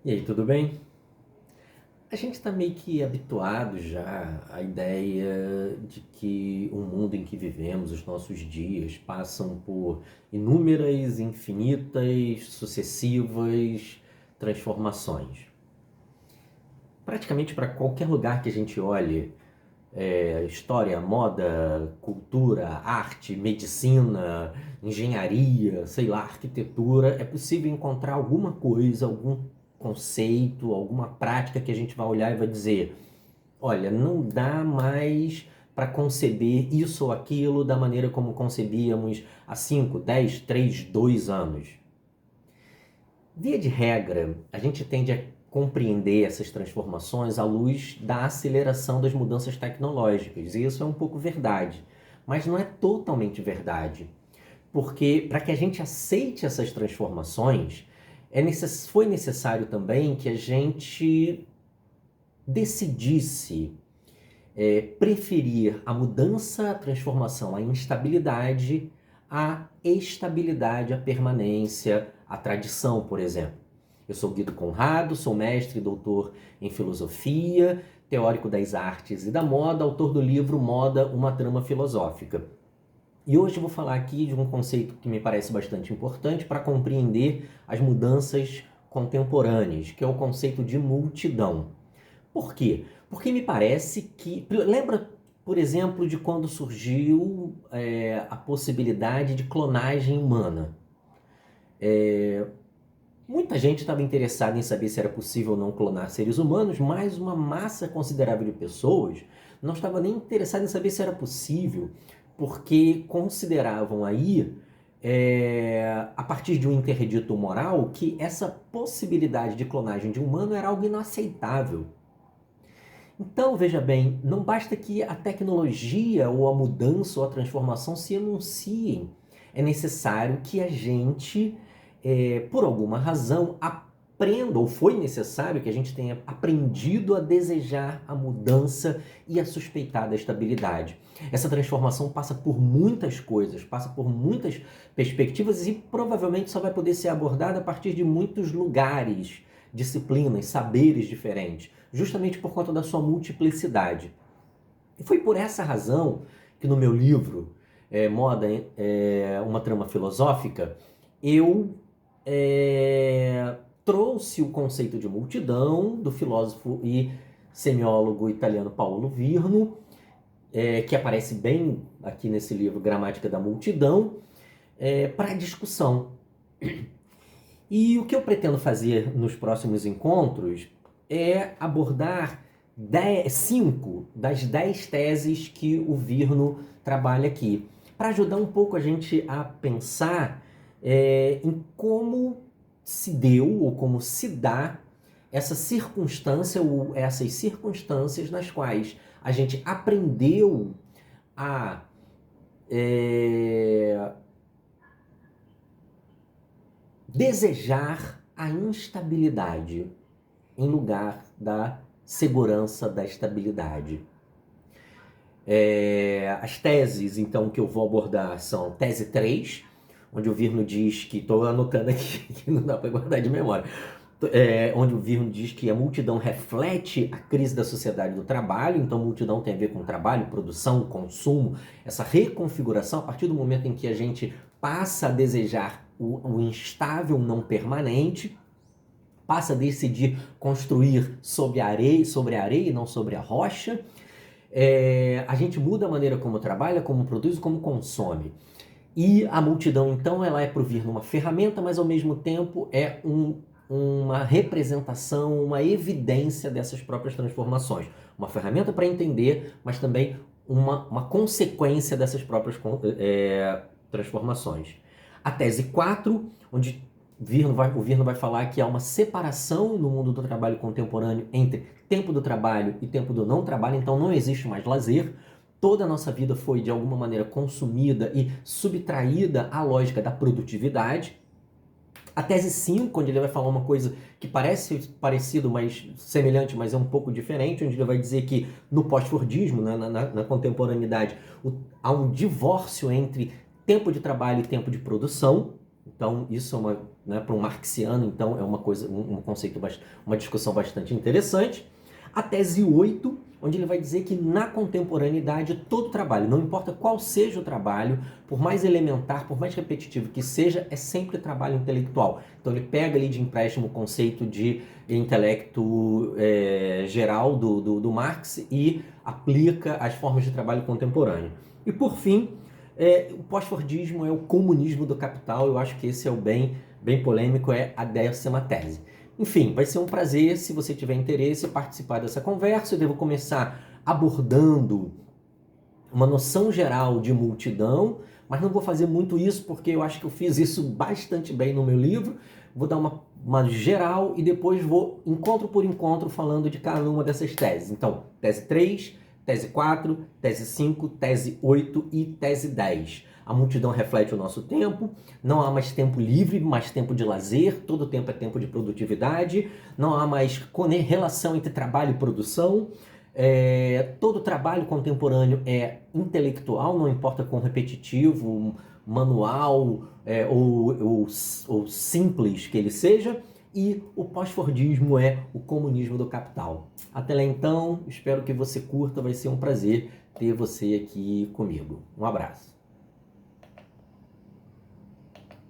E aí, tudo bem? A gente está meio que habituado já à ideia de que o mundo em que vivemos, os nossos dias, passam por inúmeras, infinitas, sucessivas transformações. Praticamente para qualquer lugar que a gente olhe, história, moda, cultura, arte, medicina, engenharia, sei lá, arquitetura, é possível encontrar alguma coisa, algum conceito, alguma prática que a gente vai olhar e vai dizer: olha, não dá mais para conceber isso ou aquilo da maneira como concebíamos há 5, 10, 3, 2 anos. Via de regra, a gente tende a compreender essas transformações à luz da aceleração das mudanças tecnológicas, e isso é um pouco verdade, mas não é totalmente verdade, porque para que a gente aceite essas transformações, foi necessário também que a gente decidisse preferir a mudança, a transformação, a instabilidade, a estabilidade, a permanência, a tradição, por exemplo. Eu sou Guido Conrado, sou mestre e doutor em filosofia, teórico das artes e da moda, autor do livro Moda, uma trama filosófica. E hoje eu vou falar aqui de um conceito que me parece bastante importante para compreender as mudanças contemporâneas, que é o conceito de multidão. Por quê? Porque me parece que... Lembra, por exemplo, de quando surgiu a possibilidade de clonagem humana? Muita gente estava interessada em saber se era possível ou não clonar seres humanos, mas uma massa considerável de pessoas não estava nem interessada em saber se era possível, porque consideravam aí, a partir de um interdito moral, que essa possibilidade de clonagem de humano era algo inaceitável. Então, veja bem, não basta que a tecnologia ou a mudança ou a transformação se anunciem. É necessário que a gente, por alguma razão, aprenda, ou foi necessário que a gente tenha aprendido a desejar a mudança e a suspeitar da estabilidade. Essa transformação passa por muitas coisas, passa por muitas perspectivas e provavelmente só vai poder ser abordada a partir de muitos lugares, disciplinas, saberes diferentes, justamente por conta da sua multiplicidade. E foi por essa razão que no meu livro, Moda, uma trama filosófica, eu trouxe o conceito de multidão do filósofo e semiólogo italiano Paolo Virno, que aparece bem aqui nesse livro Gramática da Multidão, para discussão. E o que eu pretendo fazer nos próximos encontros é abordar 5 das 10 teses que o Virno trabalha aqui, para ajudar um pouco a gente a pensar em como se deu ou como se dá essa circunstância ou essas circunstâncias nas quais a gente aprendeu a desejar a instabilidade em lugar da segurança da estabilidade. As teses, então, que eu vou abordar são tese 3, onde o Virno diz que, estou anotando aqui, que não dá para guardar de memória, onde o Virno diz que a multidão reflete a crise da sociedade do trabalho, então multidão tem a ver com trabalho, produção, consumo, essa reconfiguração a partir do momento em que a gente passa a desejar o instável não permanente, passa a decidir construir sobre a areia e não sobre a rocha. A gente muda a maneira como trabalha, como produz, como consome. E a multidão, então, ela é por vir numa ferramenta, mas ao mesmo tempo é uma representação, uma evidência dessas próprias transformações. Uma ferramenta para entender, mas também uma consequência dessas próprias transformações. A tese 4, onde o Virno vai falar que há uma separação no mundo do trabalho contemporâneo entre tempo do trabalho e tempo do não trabalho, então não existe mais lazer. Toda a nossa vida foi, de alguma maneira, consumida e subtraída à lógica da produtividade. A tese 5, onde ele vai falar uma coisa que parece parecido, mas semelhante, mas é um pouco diferente, onde ele vai dizer que no pós-fordismo, na contemporaneidade, há um divórcio entre tempo de trabalho e tempo de produção. Então, isso é uma, né, para um marxiano, então, é uma coisa, um conceito, uma discussão bastante interessante. A tese 8, onde ele vai dizer que na contemporaneidade todo trabalho, não importa qual seja o trabalho, por mais elementar, por mais repetitivo que seja, é sempre trabalho intelectual. Então ele pega ali de empréstimo o conceito de intelecto geral do Marx e aplica às formas de trabalho contemporâneo. E por fim, o pós-fordismo é o comunismo do capital. Eu acho que esse é o bem polêmico, é a 10ª tese. Enfim, vai ser um prazer, se você tiver interesse, participar dessa conversa. Eu devo começar abordando uma noção geral de multidão, mas não vou fazer muito isso porque eu acho que eu fiz isso bastante bem no meu livro. Vou dar uma geral e depois vou, encontro por encontro, falando de cada uma dessas teses. Então, tese 3, tese 4, tese 5, tese 8 e tese 10. A multidão reflete o nosso tempo, não há mais tempo livre, mais tempo de lazer, todo tempo é tempo de produtividade, não há mais relação entre trabalho e produção. Todo trabalho contemporâneo é intelectual, não importa quão repetitivo, manual ou simples que ele seja, e o pós-fordismo é o comunismo do capital. Até lá então, espero que você curta, vai ser um prazer ter você aqui comigo. Um abraço.